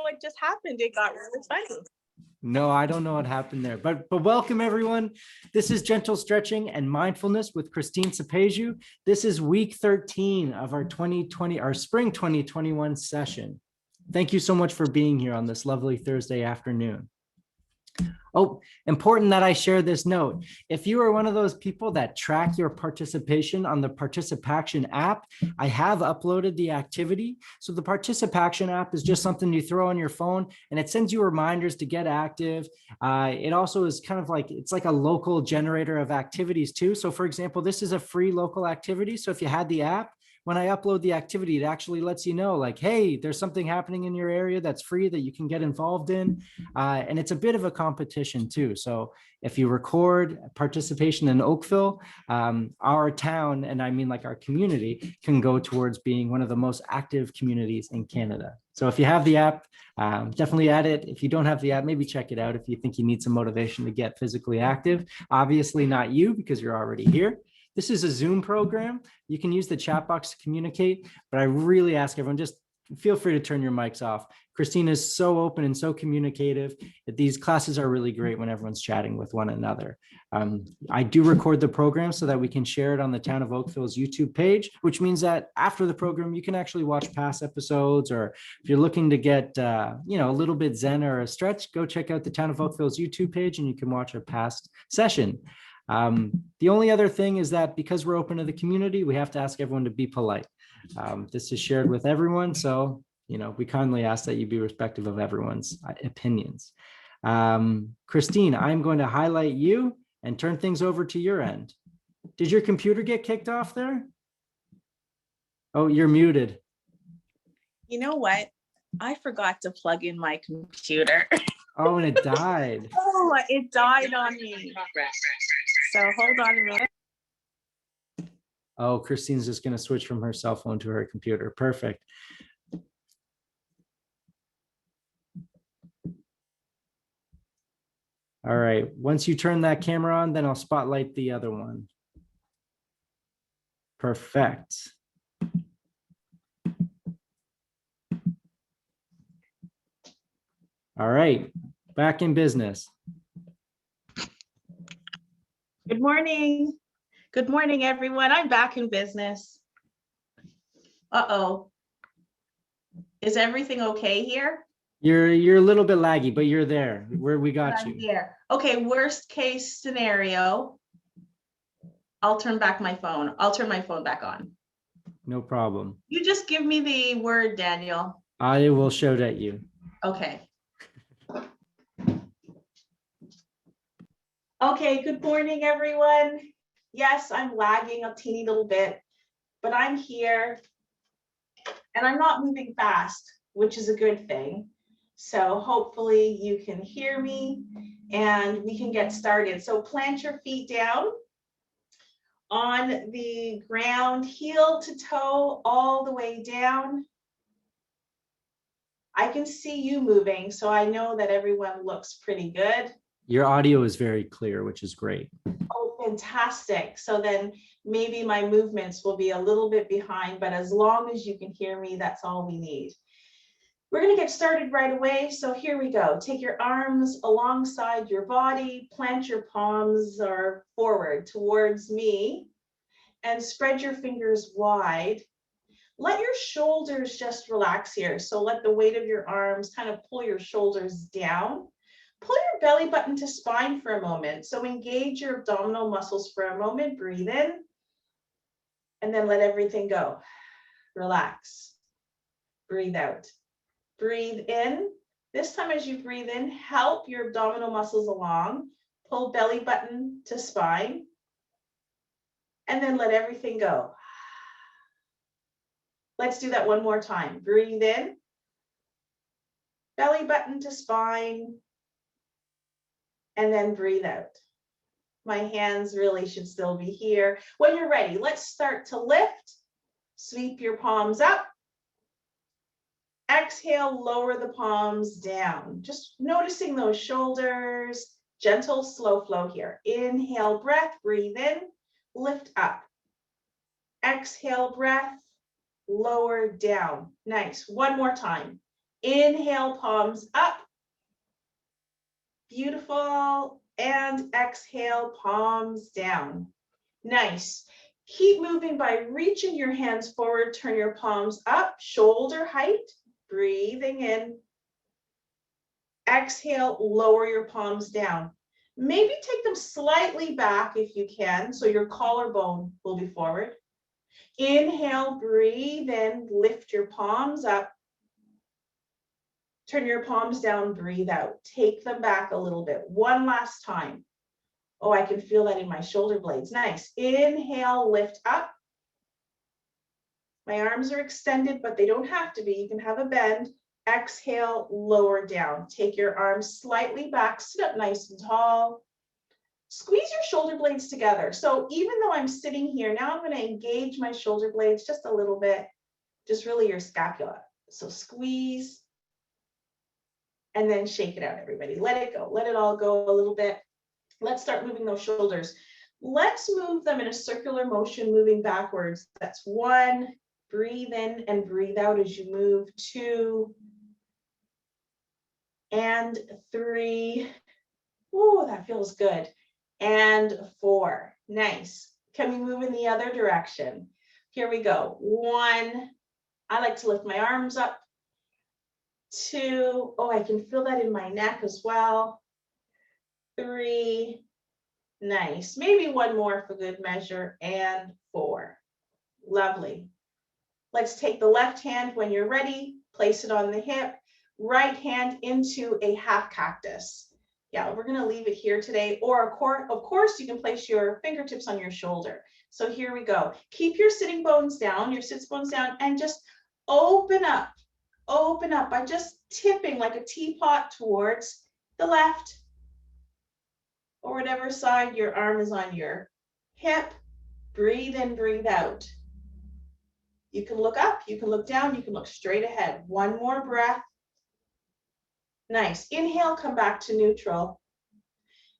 what just happened. It got really funny. No, I don't know what happened there, but welcome everyone. This is Gentle Stretching and Mindfulness with Kristeen Sopeju. This is week 13 of our spring 2021 session. Thank you so much for being here on this lovely Thursday afternoon. Oh, important that I share this note. If you are one of those people that track your participation on the Participation app, I have uploaded the activity. So the Participation app is just something you throw on your phone and it sends you reminders to get active. It also is kind of like, it's like a local generator of activities too. So for example, this is a free local activity. So if you had the app, when I upload the activity, it actually lets you know like, hey, there's something happening in your area that's free that you can get involved in. And it's a bit of a competition too. So if you record participation in Oakville, our town, and I mean like our community, can go towards being one of the most active communities in Canada. So if you have the app, definitely add it. If you don't have the app, maybe check it out if you think you need some motivation to get physically active. Obviously not you because you're already here. This is a Zoom program. You can use the chat box to communicate, but I really ask everyone, just feel free to turn your mics off. Kristeen is so open and so communicative that these classes are really great when everyone's chatting with one another. I do record the program so that we can share it on the Town of Oakville's YouTube page, which means that after the program, you can actually watch past episodes, or if you're looking to get a little bit zen or a stretch, go check out the Town of Oakville's YouTube page and you can watch a past session. The only other thing is that because we're open to the community, we have to ask everyone to be polite. This is shared with everyone. So, we kindly ask that you be respectful of everyone's opinions. Kristeen, I'm going to highlight you and turn things over to your end. Did your computer get kicked off there? Oh, you're muted. You know what? I forgot to plug in my computer. Oh, and it died. Oh, it died on me. So hold on a minute. Oh, Kristeen's just going to switch from her cell phone to her computer. Perfect. All right. Once you turn that camera on, then I'll spotlight the other one. Perfect. All right. Back in business. Good morning. Good morning, everyone. I'm back in business. Uh-oh. Is everything okay here? You're a little bit laggy, but you're there. Where we got you. Here. Okay, worst case scenario. I'll turn back my phone. I'll turn my phone back on. No problem. You just give me the word, Daniel. I will shout at you. Okay. Okay, good morning, everyone. Yes, I'm lagging a teeny little bit, but I'm here and I'm not moving fast, which is a good thing. So hopefully you can hear me and we can get started. So plant your feet down on the ground, heel to toe, all the way down. I can see you moving, so I know that everyone looks pretty good. Your audio is very clear, which is great. Oh, fantastic. So then maybe my movements will be a little bit behind, but as long as you can hear me, that's all we need. We're going to get started right away. So here we go. Take your arms alongside your body, plant your palms or forward towards me, and spread your fingers wide. Let your shoulders just relax here. So let the weight of your arms kind of pull your shoulders down. Pull your belly button to spine for a moment. So engage your abdominal muscles for a moment. Breathe in, and then let everything go. Relax. Breathe out. Breathe in. This time as you breathe in, help your abdominal muscles along. Pull belly button to spine. And then let everything go. Let's do that one more time. Breathe in. Belly button to spine. And then breathe out. My hands really should still be here. When you're ready, let's start to lift. Sweep your palms up. Exhale, lower the palms down. Just noticing those shoulders. Gentle, slow flow here. Inhale, breath, breathe in, lift up. Exhale, breath, lower down. Nice. One more time. Inhale, palms up. Beautiful. And exhale, palms down. Nice. Keep moving by reaching your hands forward. Turn your palms up, shoulder height. Breathing in. Exhale, lower your palms down. Maybe take them slightly back if you can, so your collarbone will be forward. Inhale, breathe in, lift your palms up. Turn your palms down, breathe out. Take them back a little bit. One last time. Oh, I can feel that in my shoulder blades. Nice. Inhale, lift up. My arms are extended, but they don't have to be. You can have a bend. Exhale, lower down. Take your arms slightly back. Sit up nice and tall. Squeeze your shoulder blades together. So even though I'm sitting here, now I'm going to engage my shoulder blades just a little bit. Just really your scapula. So squeeze. And then shake it out, everybody. Let it go. Let it all go a little bit. Let's start moving those shoulders. Let's move them in a circular motion, moving backwards. That's 1. Breathe in and breathe out as you move. 2 and 3. Oh, that feels good. And 4. Nice. Can we move in the other direction? Here we go. 1. I like to lift my arms up. 2. Oh, I can feel that in my neck as well. 3. Nice. Maybe one more for good measure. And 4. Lovely. Let's take the left hand when you're ready. Place it on the hip. Right hand into a half cactus. Yeah, we're going to leave it here today. Or of course, you can place your fingertips on your shoulder. So here we go. Keep your sitting bones down, your sits bones down, and just open up. Open up by just tipping like a teapot towards the left or whatever side your arm is on your hip. Breathe in, breathe out. You can look up, you can look down, you can look straight ahead. One more breath. Nice. Inhale, come back to neutral.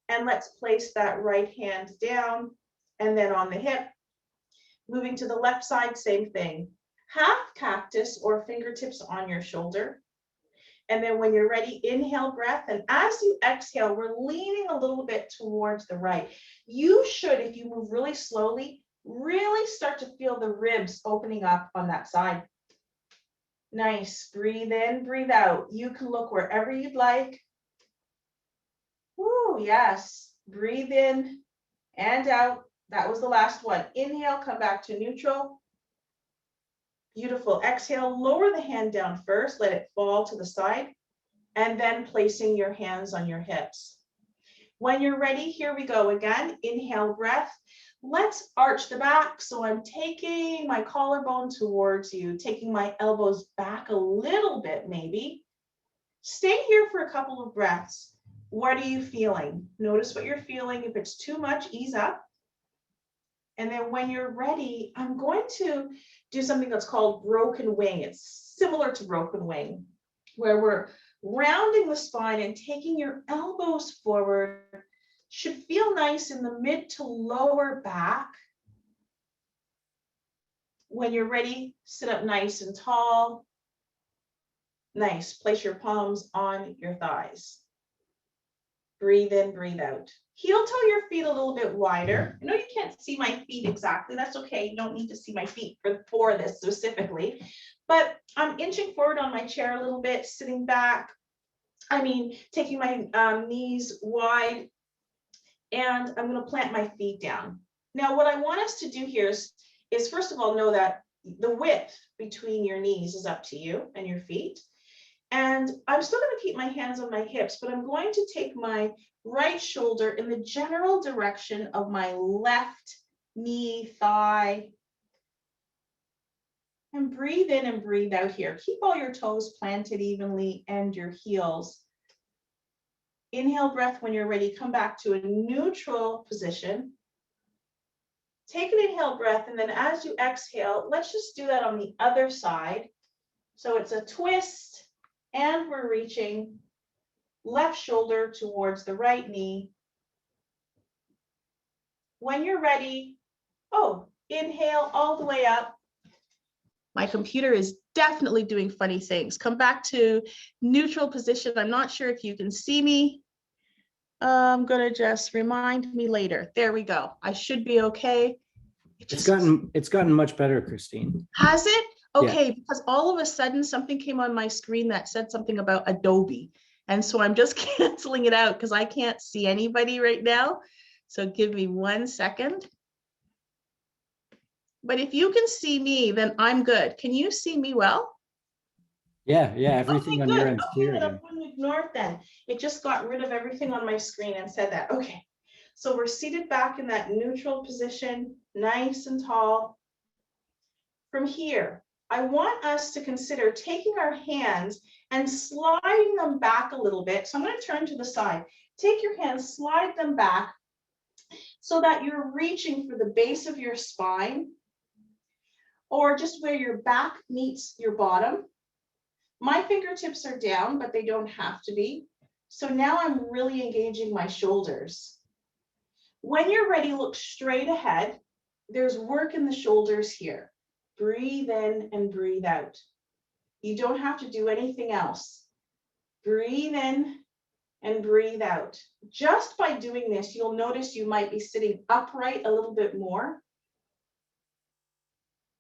And let's place that right hand down and then on the hip. Moving to the left side, same thing. Half cactus or fingertips on your shoulder. And then when you're ready, inhale, breath. And as you exhale, we're leaning a little bit towards the right. You should, if you move really slowly, really start to feel the ribs opening up on that side. Nice. Breathe in, breathe out. You can look wherever you'd like. Woo, yes. Breathe in and out. That was the last one. Inhale, come back to neutral. Beautiful. Exhale, lower the hand down first. Let it fall to the side. And then placing your hands on your hips. When you're ready, here we go again. Inhale, breath. Let's arch the back. So I'm taking my collarbone towards you, taking my elbows back a little bit maybe. Stay here for a couple of breaths. What are you feeling? Notice what you're feeling. If it's too much, ease up. And then when you're ready, I'm going to do something that's called broken wing. It's similar to broken wing, where we're rounding the spine and taking your elbows forward. Should feel nice in the mid to lower back. When you're ready, sit up nice and tall. Nice. Place your palms on your thighs. Breathe in, breathe out. Heel toe your feet a little bit wider. I know you can't see my feet exactly. That's okay. You don't need to see my feet for this specifically. But I'm inching forward on my chair a little bit, sitting back. Taking my knees wide. And I'm going to plant my feet down. Now, what I want us to do here is first of all, know that the width between your knees is up to you and your feet. And I'm still going to keep my hands on my hips, but I'm going to take my right shoulder in the general direction of my left knee, thigh. And breathe in and breathe out here. Keep all your toes planted evenly and your heels. Inhale, breath. When you're ready, come back to a neutral position. Take an inhale breath, and then as you exhale, let's just do that on the other side. So it's a twist. And we're reaching left shoulder towards the right knee. When you're ready, inhale all the way up. My computer is definitely doing funny things. Come back to neutral position. I'm not sure if you can see me. I'm gonna just remind me later. There we go. I should be okay. It's gotten much better, Kristeen. Has it? Yeah. Okay, because all of a sudden something came on my screen that said something about Adobe. And so I'm just canceling it out because I can't see anybody right now. So give me 1 second. But if you can see me, then I'm good. Can you see me well? Yeah, everything on your end is clear Okay, again. I'm going to ignore it then. It just got rid of everything on my screen and said that. Okay, so we're seated back in that neutral position, nice and tall. From here, I want us to consider taking our hands and sliding them back a little bit. So I'm going to turn to the side. Take your hands, slide them back so that you're reaching for the base of your spine or just where your back meets your bottom. My fingertips are down, but they don't have to be. So now I'm really engaging my shoulders. When you're ready, look straight ahead. There's work in the shoulders here. Breathe in and breathe out. You don't have to do anything else. Breathe in and breathe out. Just by doing this, you'll notice you might be sitting upright a little bit more.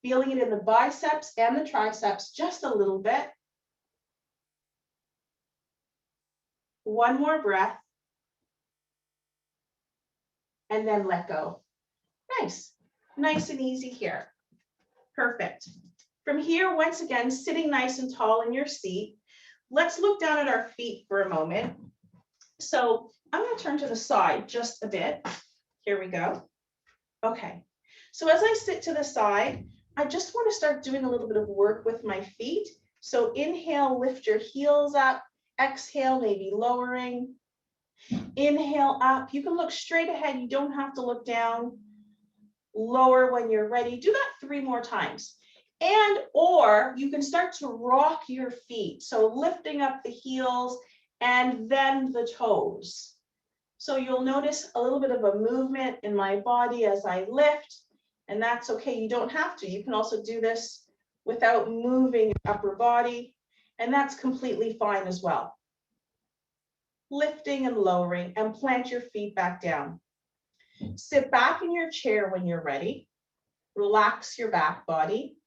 Feeling it in the biceps and the triceps just a little bit. One more breath. And then let go. Nice and easy here. Perfect. From here, once again, sitting nice and tall in your seat. Let's look down at our feet for a moment. So I'm going to turn to the side just a bit. Here we go. Okay. So as I sit to the side, I just want to start doing a little bit of work with my feet. So inhale, lift your heels up. Exhale, maybe lowering. Inhale up. You can look straight ahead. You don't have to look down. Lower when you're ready. Do that 3 more times. And or you can start to rock your feet. So lifting up the heels and then the toes. So you'll notice a little bit of a movement in my body as I lift, and that's okay. You don't have to. You can also do this without moving your upper body, and that's completely fine as well. Lifting and lowering, and plant your feet back down. Sit back in your chair when you're ready. Relax your back body.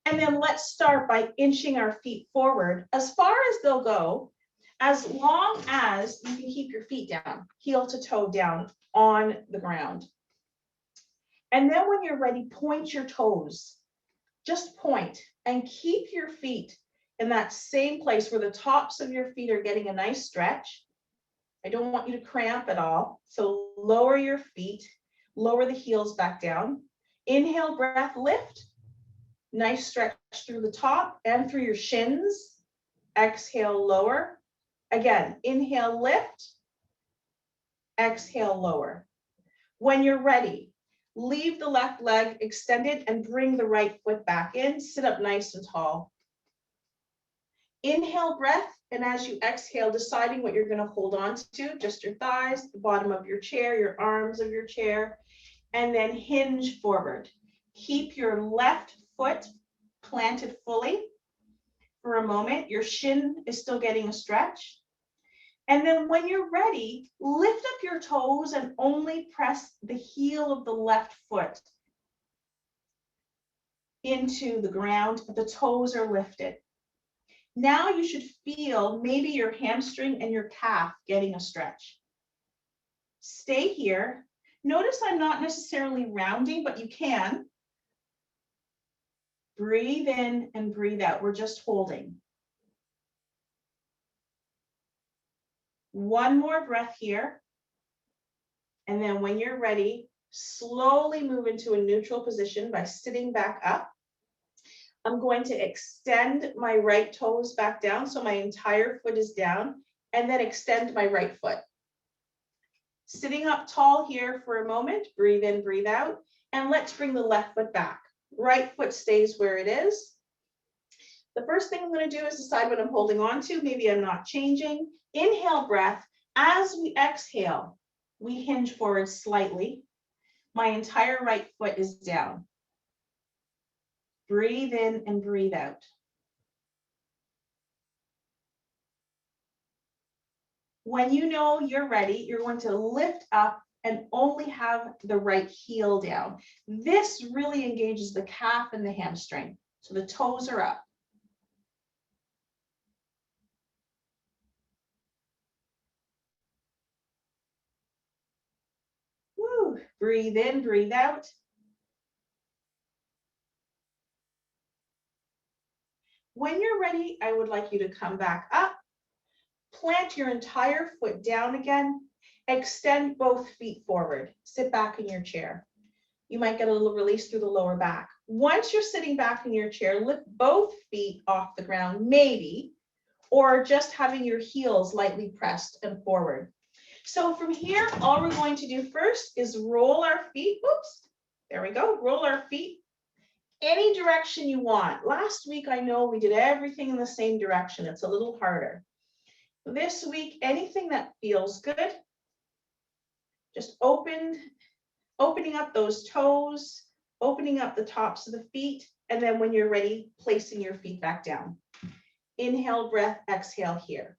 And then let's start by inching our feet forward as far as they'll go, as long as you can keep your feet down, heel to toe down on the ground. And then when you're ready, point your toes. Just point and keep your feet in that same place where the tops of your feet are getting a nice stretch. I don't want you to cramp at all. So lower your feet, lower the heels back down. Inhale, breath, lift. Nice stretch through the top and through your shins. Exhale, lower. Again, inhale, lift. Exhale, lower. When you're ready, leave the left leg extended and bring the right foot back in. Sit up nice and tall. Inhale, breath, and as you exhale, deciding what you're going to hold on to, just your thighs, the bottom of your chair, your arms of your chair, and then hinge forward. Keep your left foot planted fully for a moment. Your shin is still getting a stretch. And then when you're ready, lift up your toes and only press the heel of the left foot into the ground. The toes are lifted. Now you should feel maybe your hamstring and your calf getting a stretch. Stay here. Notice I'm not necessarily rounding, but you can. Breathe in and breathe out. We're just holding. One more breath here. And then when you're ready, slowly move into a neutral position by sitting back up. I'm going to extend my right toes back down so my entire foot is down, and then extend my right foot. Sitting up tall here for a moment, breathe in, breathe out, and let's bring the left foot back. Right foot stays where it is. The first thing I'm going to do is decide what I'm holding on to. Maybe I'm not changing. Inhale, breath. As we exhale, we hinge forward slightly. My entire right foot is down. Breathe in and breathe out. When you know you're ready, you're going to lift up and only have the right heel down. This really engages the calf and the hamstring. So the toes are up. Woo. Breathe in, breathe out. When you're ready, I would like you to come back up, plant your entire foot down again, extend both feet forward, sit back in your chair. You might get a little release through the lower back. Once you're sitting back in your chair, lift both feet off the ground, maybe, or just having your heels lightly pressed and forward. So from here, all we're going to do first is roll our feet. Oops, there we go. Roll our feet any direction you want. Last week, I know we did everything in the same direction. It's a little harder. This week, anything that feels good. Just opening up those toes, opening up the tops of the feet, and then when you're ready, placing your feet back down. Inhale, breath, exhale here.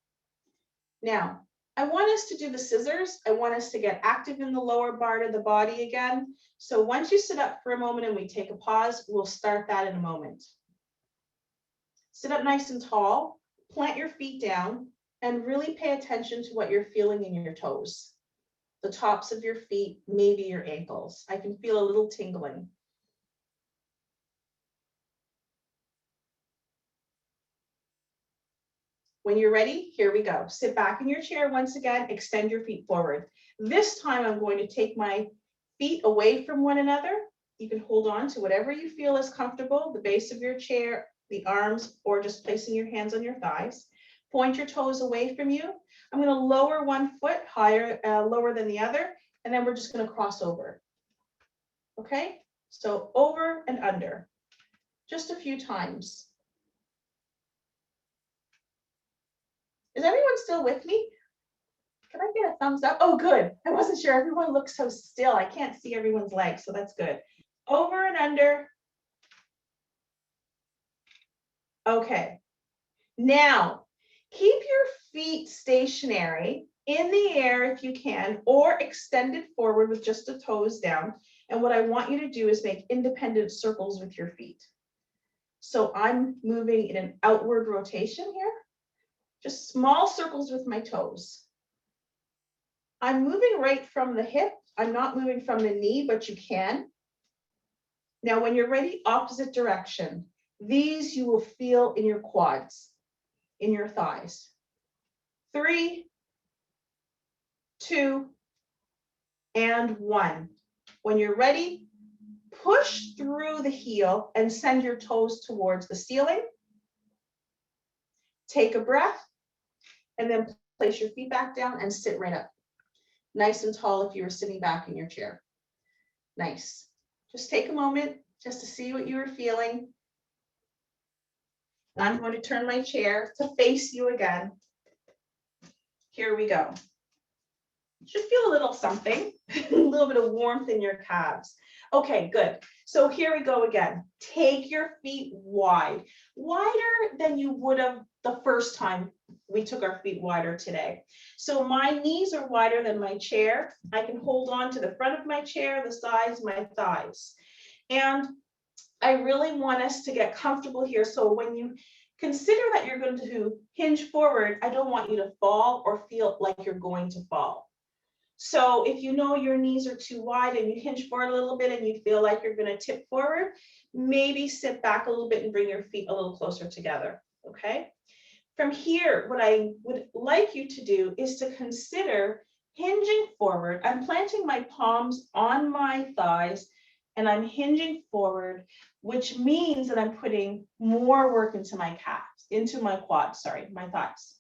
Now, I want us to do the scissors. I want us to get active in the lower part of the body again. So once you sit up for a moment and we take a pause, we'll start that in a moment. Sit up nice and tall, plant your feet down, and really pay attention to what you're feeling in your toes. The tops of your feet, maybe your ankles. I can feel a little tingling. When you're ready, here we go. Sit back in your chair once again, extend your feet forward. This time I'm going to take my feet away from one another. You can hold on to whatever you feel is comfortable, the base of your chair, the arms, or just placing your hands on your thighs. Point your toes away from you. I'm going to lower one foot higher, lower than the other, and then we're just going to cross over. Okay, so over and under, just a few times. Is everyone still with me? Can I get a thumbs up? Oh, good. I wasn't sure. Everyone looks so still. I can't see everyone's legs, so that's good. Over and under. Okay. Now, keep your feet stationary in the air if you can, or extended forward with just the toes down. And what I want you to do is make independent circles with your feet. So I'm moving in an outward rotation here. Just small circles with my toes. I'm moving right from the hip. I'm not moving from the knee, but you can. Now, when you're ready, opposite direction. These you will feel in your quads, in your thighs. 3, 2, and 1. When you're ready, push through the heel and send your toes towards the ceiling. Take a breath, and then place your feet back down and sit right up. Nice and tall if you were sitting back in your chair. Nice. Just take a moment just to see what you were feeling. I'm going to turn my chair to face you again. Here we go. You should feel a little something, a little bit of warmth in your calves. Okay, good. So here we go again. Take your feet wide, wider than you would have the first time we took our feet wider today. So my knees are wider than my chair. I can hold on to the front of my chair, the sides, my thighs. And I really want us to get comfortable here. So when you consider that you're going to hinge forward, I don't want you to fall or feel like you're going to fall. So if you know your knees are too wide and you hinge forward a little bit and you feel like you're going to tip forward, maybe sit back a little bit and bring your feet a little closer together, okay? From here, what I would like you to do is to consider hinging forward. I'm planting my palms on my thighs and I'm hinging forward, which means that I'm putting more work into my calves, into my quads, sorry, my thighs.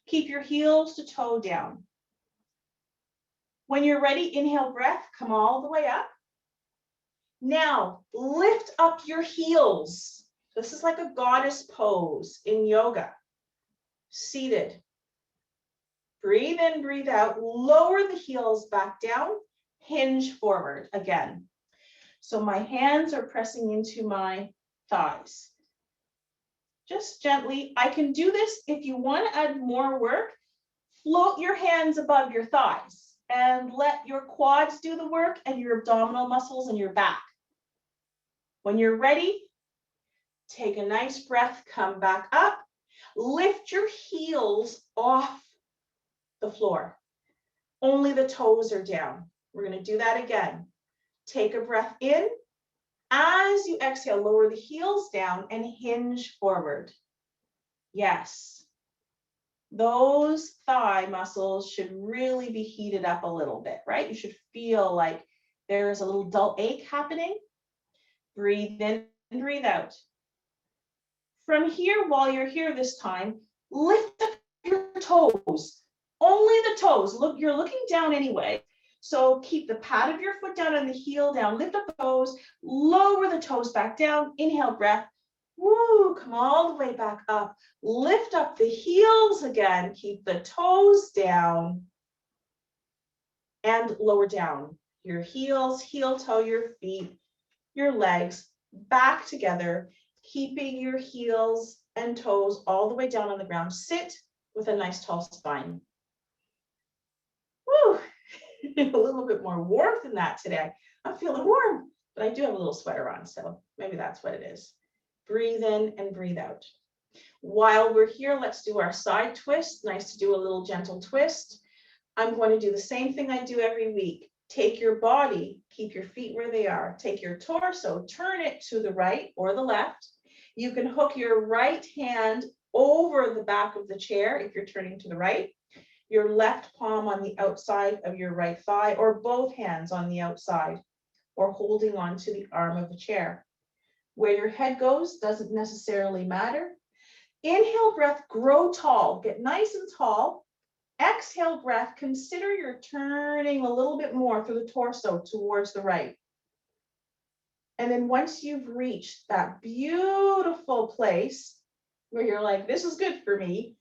Keep your heels to toe down. When you're ready, inhale, breath, come all the way up. Now, lift up your heels. This is like a goddess pose in yoga. Seated. Breathe in, breathe out. Lower the heels back down. Hinge forward again. So my hands are pressing into my thighs. Just gently. I can do this if you want to add more work. Float your hands above your thighs and let your quads do the work and your abdominal muscles and your back. When you're ready, take a nice breath, come back up, lift your heels off the floor. Only the toes are down. We're going to do that again. Take a breath in. As you exhale, lower the heels down and hinge forward. Yes. Those thigh muscles should really be heated up a little bit, right? You should feel like there's a little dull ache happening. Breathe in and breathe out. From here, while you're here this time, lift up your toes. Only the toes. Look, you're looking down anyway. So keep the pad of your foot down and the heel down. Lift up the toes, lower the toes back down. Inhale, breath. Woo, come all the way back up. Lift up the heels again. Keep the toes down and lower down. Your heels, heel toe, your feet, your legs back together, keeping your heels and toes all the way down on the ground. Sit with a nice tall spine. Woo, a little bit more warmth in that today. I'm feeling warm, but I do have a little sweater on, so maybe that's what it is. Breathe in and breathe out. While we're here, let's do our side twist. Nice to do a little gentle twist. I'm going to do the same thing I do every week. Take your body, keep your feet where they are. Take your torso, turn it to the right or the left. You can hook your right hand over the back of the chair if you're turning to the right. Your left palm on the outside of your right thigh, or both hands on the outside, or holding on to the arm of the chair. Where your head goes doesn't necessarily matter. Inhale, breath, grow tall, get nice and tall. Exhale, breath, consider you're turning a little bit more through the torso towards the right. And then once you've reached that beautiful place where you're like, this is good for me,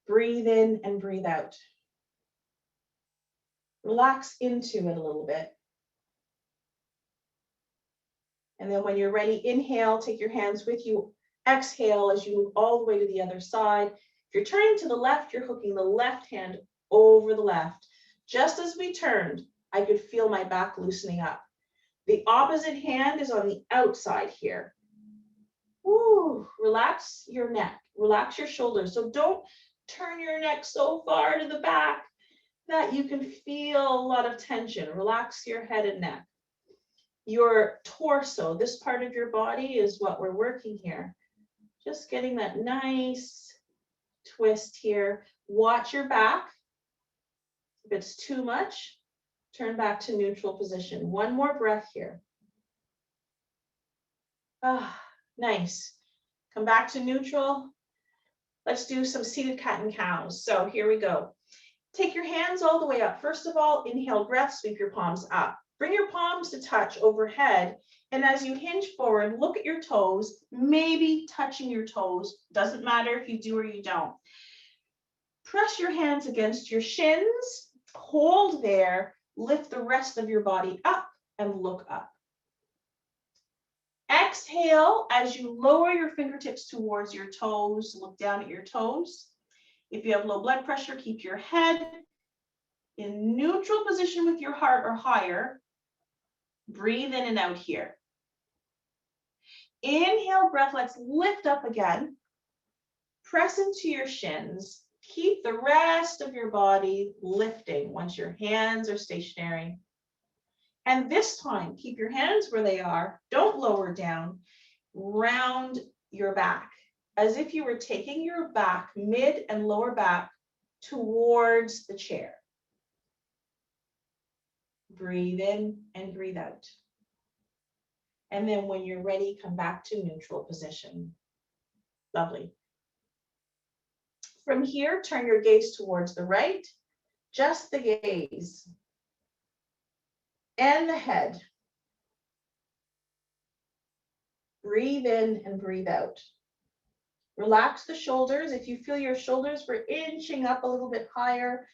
breathe in and breathe out. Relax into it a little bit. And then when you're ready, inhale, take your hands with you. Exhale as you move all the way to the other side. If you're turning to the left, you're hooking the left hand over the left. Just as we turned, I could feel my back loosening up. The opposite hand is on the outside here. Woo, relax your neck, relax your shoulders. So don't turn your neck so far to the back that you can feel a lot of tension. Relax your head and neck. Your torso, this part of your body is what we're working here. Just getting that nice twist here. Watch your back. If it's too much, turn back to neutral position. One more breath here. Ah, nice. Come back to neutral. Let's do some seated cat and cows. So here we go. Take your hands all the way up. First of all, inhale, breath, sweep your palms up. Bring your palms to touch overhead. And as you hinge forward, look at your toes, maybe touching your toes. Doesn't matter if you do or you don't. Press your hands against your shins, hold there, lift the rest of your body up and look up. Exhale as you lower your fingertips towards your toes, look down at your toes. If you have low blood pressure, keep your head in neutral position with your heart or higher. Breathe in and out here. Inhale, breath, let's lift up again. Press into your shins. Keep the rest of your body lifting once your hands are stationary. And this time, keep your hands where they are. Don't lower down. Round your back as if you were taking your back, mid and lower back, towards the chair. Breathe in and breathe out. And then when you're ready, come back to neutral position. Lovely. From here, turn your gaze towards the right, just the gaze. And the head. Breathe in and breathe out. Relax the shoulders. If you feel your shoulders were inching up a little bit higher,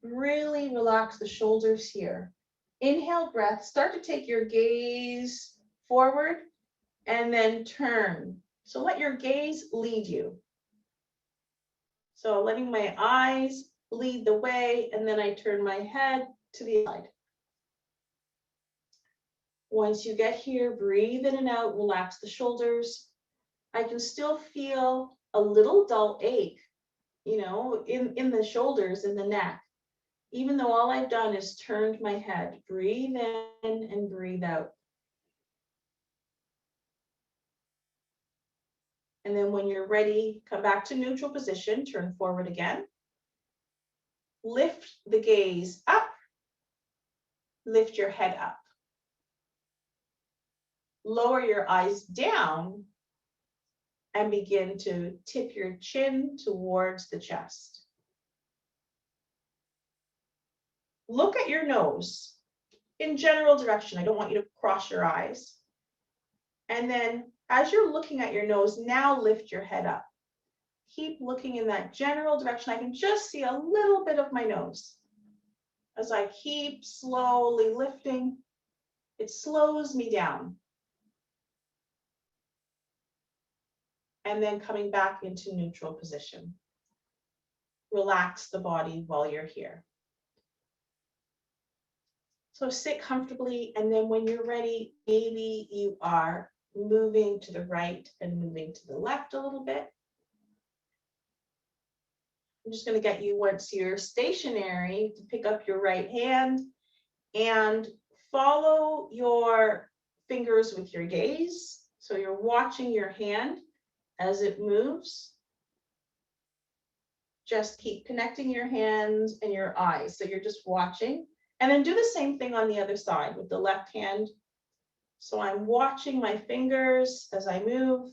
really relax the shoulders here. Inhale, breath. Start to take your gaze forward and then turn. So let your gaze lead you. So letting my eyes lead the way, and then I turn my head to the side. Once you get here, breathe in and out, relax the shoulders. I can still feel a little dull ache, in the shoulders, in the neck, even though all I've done is turned my head. Breathe in and breathe out. And then when you're ready, come back to neutral position, turn forward again. Lift the gaze up, lift your head up. Lower your eyes down and begin to tip your chin towards the chest. Look at your nose in general direction. I don't want you to cross your eyes. And then as you're looking at your nose, now lift your head up. Keep looking in that general direction. I can just see a little bit of my nose. As I keep slowly lifting, it slows me down. And then coming back into neutral position. Relax the body while you're here. So sit comfortably, and then when you're ready, maybe you are moving to the right and moving to the left a little bit. I'm just going to get you, once you're stationary, to pick up your right hand and follow your fingers with your gaze. So you're watching your hand as it moves. Just keep connecting your hands and your eyes. So you're just watching. And then do the same thing on the other side with the left hand. So I'm watching my fingers as I move.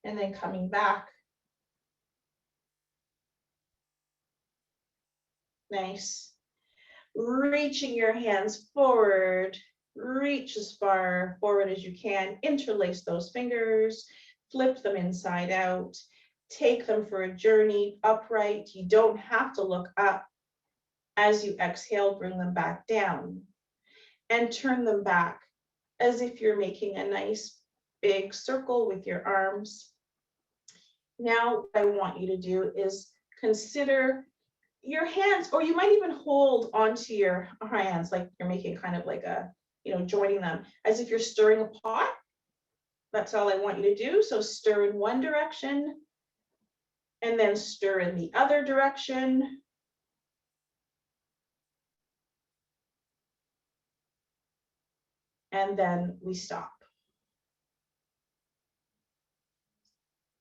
And then coming back. Nice. Reaching your hands forward. Reach as far forward as you can. Interlace those fingers. Flip them inside out. Take them for a journey upright. You don't have to look up. As you exhale, bring them back down. And turn them back as if you're making a nice big circle with your arms. Now, what I want you to do is consider your hands, or you might even hold onto your hands like you're making kind of like a, joining them as if you're stirring a pot. That's all I want you to do. So stir in one direction and then stir in the other direction. And then we stop.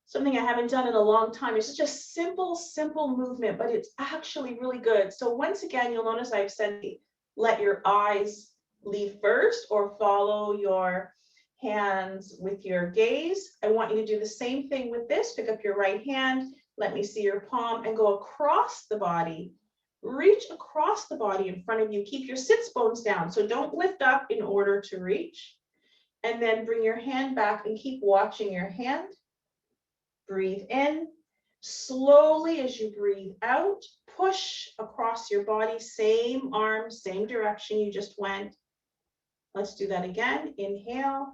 Something I haven't done in a long time. It's such a simple movement, but it's actually really good. So once again, you'll notice I've said let your eyes lead first or follow your hands with your gaze. I want you to do the same thing with this. Pick up your right hand. Let me see your palm and go across the body. Reach across the body in front of you. Keep your sits bones down. So don't lift up in order to reach. And then bring your hand back and keep watching your hand. Breathe in. Slowly as you breathe out, push across your body, same arm, same direction you just went. Let's do that again. Inhale.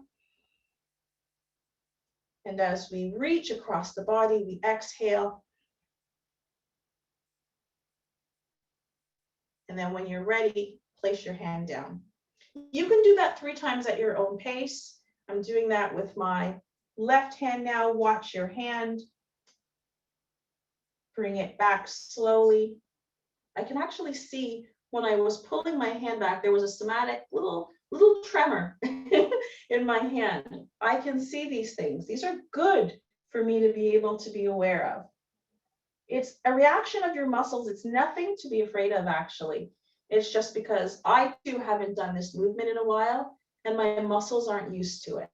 And as we reach across the body, we exhale. And then when you're ready, place your hand down. You can do that 3 times at your own pace. I'm doing that with my left hand now. Watch your hand. Bring it back slowly. I can actually see when I was pulling my hand back, there was a somatic little tremor in my hand. I can see these things. These are good for me to be able to be aware of. It's a reaction of your muscles. It's nothing to be afraid of, actually. It's just because I too haven't done this movement in a while and my muscles aren't used to it.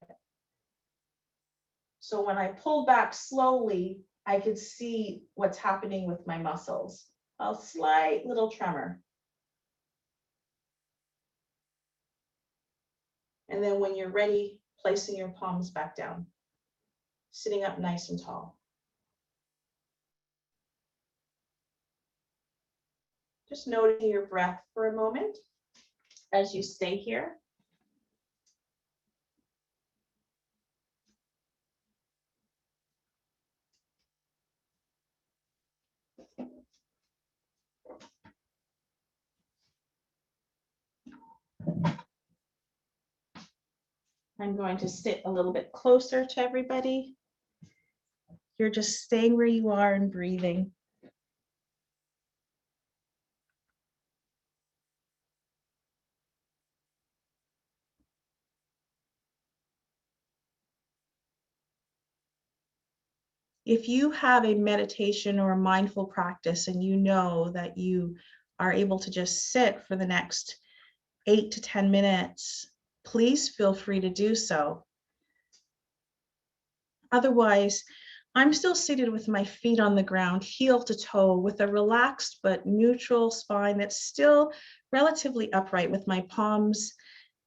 So when I pull back slowly, I could see what's happening with my muscles. A slight little tremor. And then when you're ready, placing your palms back down, sitting up nice and tall. Just noticing your breath for a moment as you stay here. I'm going to sit a little bit closer to everybody. You're just staying where you are and breathing. If you have a meditation or a mindful practice and you know that you are able to just sit for the next 8 to 10 minutes, please feel free to do so. Otherwise, I'm still seated with my feet on the ground, heel to toe, with a relaxed but neutral spine that's still relatively upright, with my palms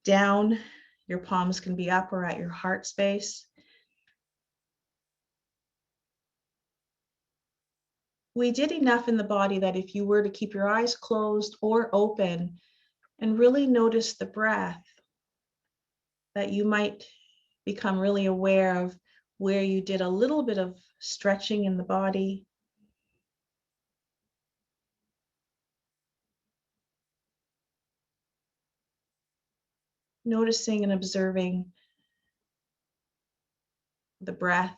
down. Your palms can be up or at your heart space. We did enough in the body that if you were to keep your eyes closed or open and really notice the breath, that you might become really aware of where you did a little bit of stretching in the body. Noticing and observing the breath.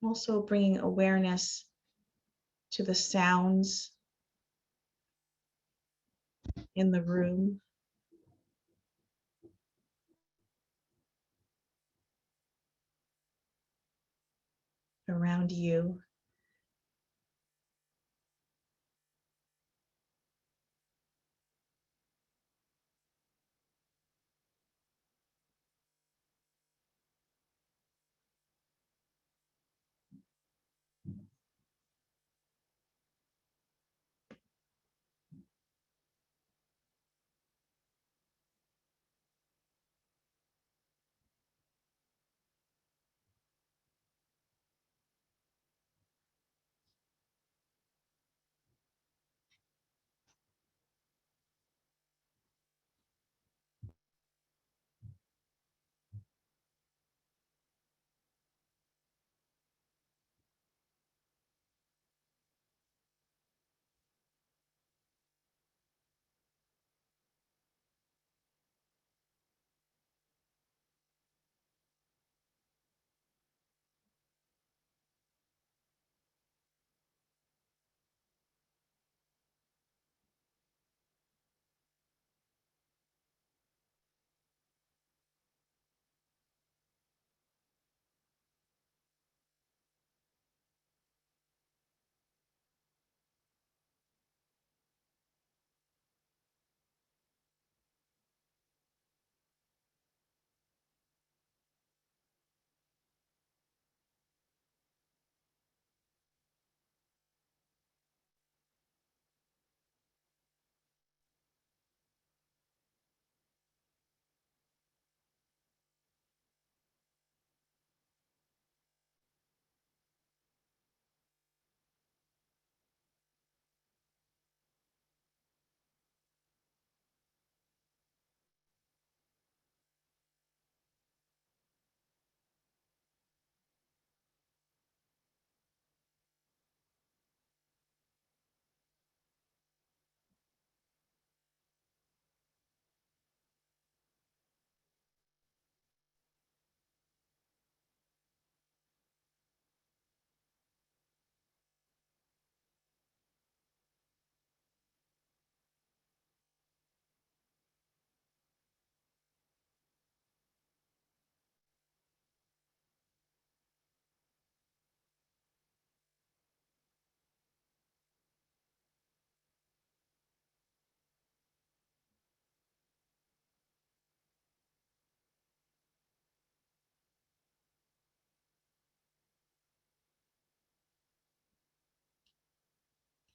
Also bringing awareness to the sounds in the room, around you.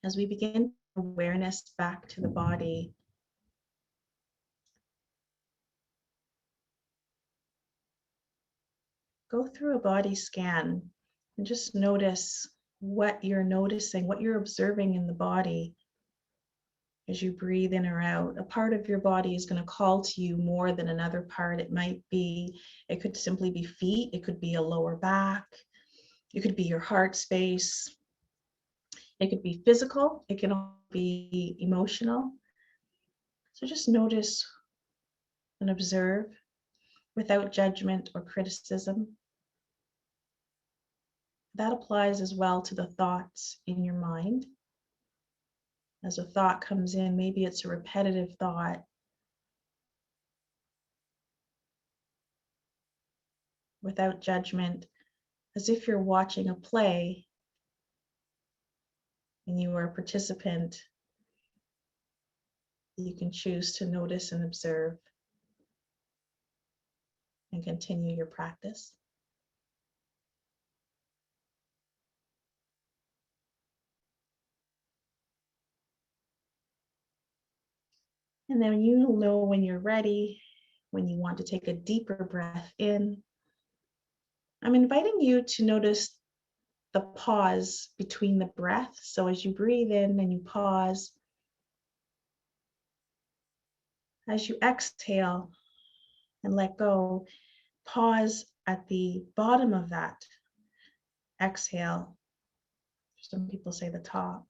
As we begin awareness back to the body, go through a body scan and just notice what you're noticing, what you're observing in the body as you breathe in or out. A part of your body is going to call to you more than another part. It could simply be feet, it could be a lower back, It could be your heart space. It could be physical. It can also be emotional. So just notice and observe without judgment or criticism. That applies as well to the thoughts in your mind. As a thought comes in, maybe it's a repetitive thought. Without judgment, as if you're watching a play and you are a participant, you can choose to notice and observe and continue your practice. And then you'll know when you're ready, when you want to take a deeper breath in. I'm inviting you to notice the pause between the breath. So as you breathe in and you pause, as you exhale and let go, pause at the bottom of that exhale. Some people say the top.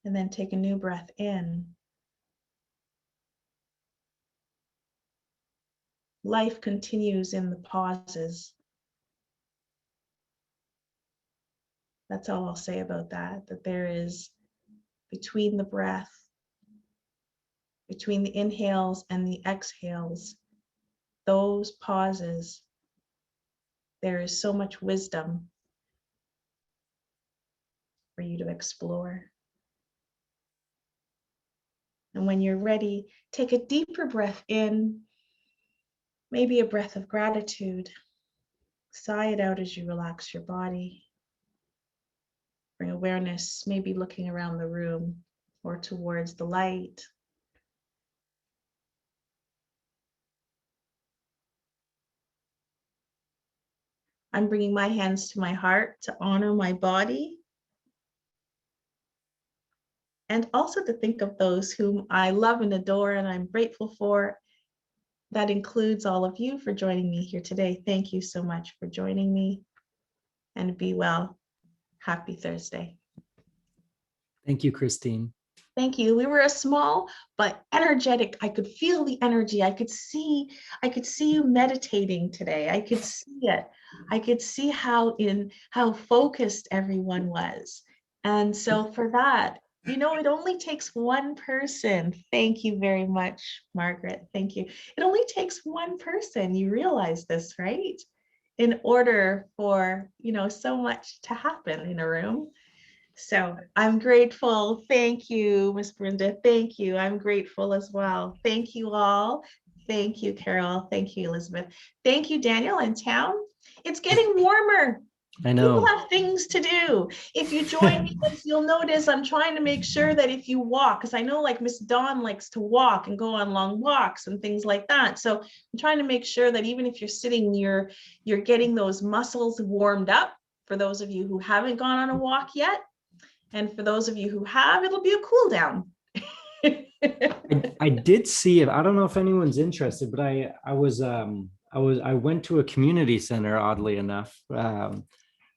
And then take a new breath in. Life continues in the pauses. That's all I'll say about that, that there is between the breath, between the inhales and the exhales, those pauses, there is so much wisdom for you to explore. And when you're ready, take a deeper breath in, maybe a breath of gratitude. Sigh it out as you relax your body. Bring awareness, maybe looking around the room or towards the light. I'm bringing my hands to my heart to honor my body and also to think of those whom I love and adore and I'm grateful for. That includes all of you for joining me here today. Thank you so much for joining me, and be well. Happy Thursday. Thank you, Kristeen. Thank you. We were a small but energetic. I could feel the energy. I could see you meditating today. I could see it. I could see how focused everyone was. And so for that, it only takes one person. Thank you very much, Margaret. Thank you. It only takes one person. You realize this, right? In order for, so much to happen in a room. So I'm grateful. Thank you, Miss Brenda. Thank you. I'm grateful as well. Thank you all. Thank you, Carol. Thank you, Elizabeth. Thank you, Daniel in town. It's getting warmer. I know. People have things to do. If you join me, you'll notice I'm trying to make sure that if you walk, because I know like Miss Dawn likes to walk and go on long walks and things like that. So I'm trying to make sure that even if you're sitting, you're getting those muscles warmed up. For those of you who haven't gone on a walk yet, and for those of you who have, it'll be a cool down. I did see it. I don't know if anyone's interested, but I went to a community center, oddly enough,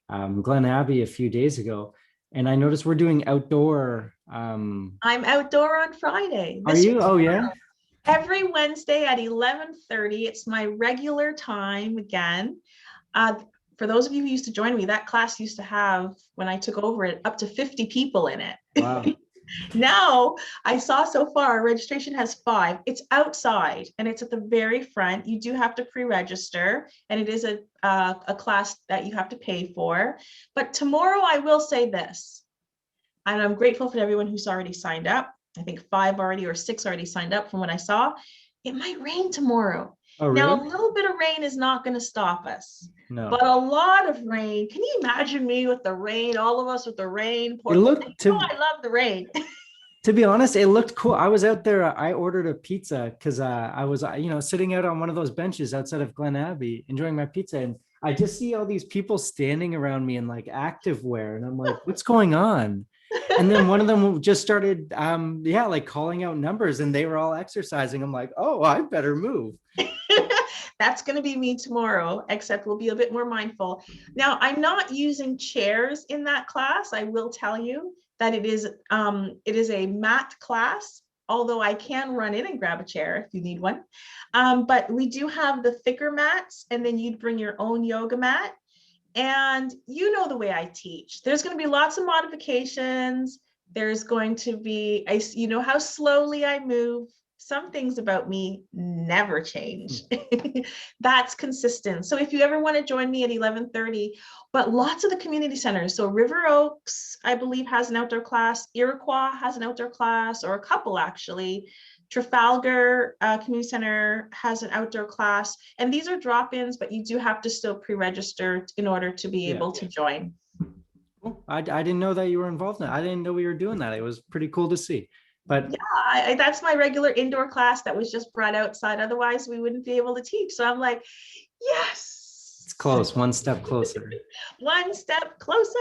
Glen Abbey a few days ago, and I noticed we're doing outdoor. I'm outdoor on Friday. Are you? Oh yeah. Every Wednesday at 11:30. It's my regular time again. For those of you who used to join me, that class used to have, when I took over it, up to 50 people in it. Wow. Now, I saw so far, registration has 5. It's outside and it's at the very front. You do have to pre-register, and it is a class that you have to pay for. But tomorrow, I will say this, and I'm grateful for everyone who's already signed up. I think 5 already or 6 already signed up from what I saw. It might rain tomorrow. Oh, really? Now, a little bit of rain is not going to stop us. No. But a lot of rain. Can you imagine me with the rain? All of us with the rain. I love the rain. To be honest, it looked cool. I was out there. I ordered a pizza because I was, sitting out on one of those benches outside of Glen Abbey, enjoying my pizza, and I just see all these people standing around me in like activewear, and I'm like, "What's going on?" And then one of them just started, calling out numbers, and they were all exercising. I'm like, "Oh, I better move." That's going to be me tomorrow, except we'll be a bit more mindful. Now, I'm not using chairs in that class. I will tell you that it is a mat class, although I can run in and grab a chair if you need one. But we do have the thicker mats, and then you'd bring your own yoga mat. And you know the way I teach. There's going to be lots of modifications. There's going to be, you know how slowly I move. Some things about me never change. That's consistent. So if you ever want to join me at 11:30, but lots of the community centers, so River Oaks, I believe, has an outdoor class. Iroquois has an outdoor class, or a couple actually. Trafalgar Community Center has an outdoor class, and these are drop-ins, but you do have to still pre-register in order to be able to join. Cool. I didn't know that you were involved in that. I didn't know we were doing that. It was pretty cool to see. But yeah, that's my regular indoor class that was just brought outside. Otherwise, we wouldn't be able to teach. So I'm like, yes. It's close, one step closer. One step closer.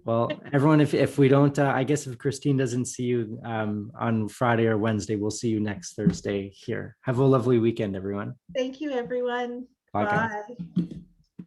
Well, everyone, if we don't, I guess if Kristeen doesn't see you on Friday or Wednesday, we'll see you next Thursday here. Have a lovely weekend, everyone. Thank you, everyone. Bye, guys. Bye.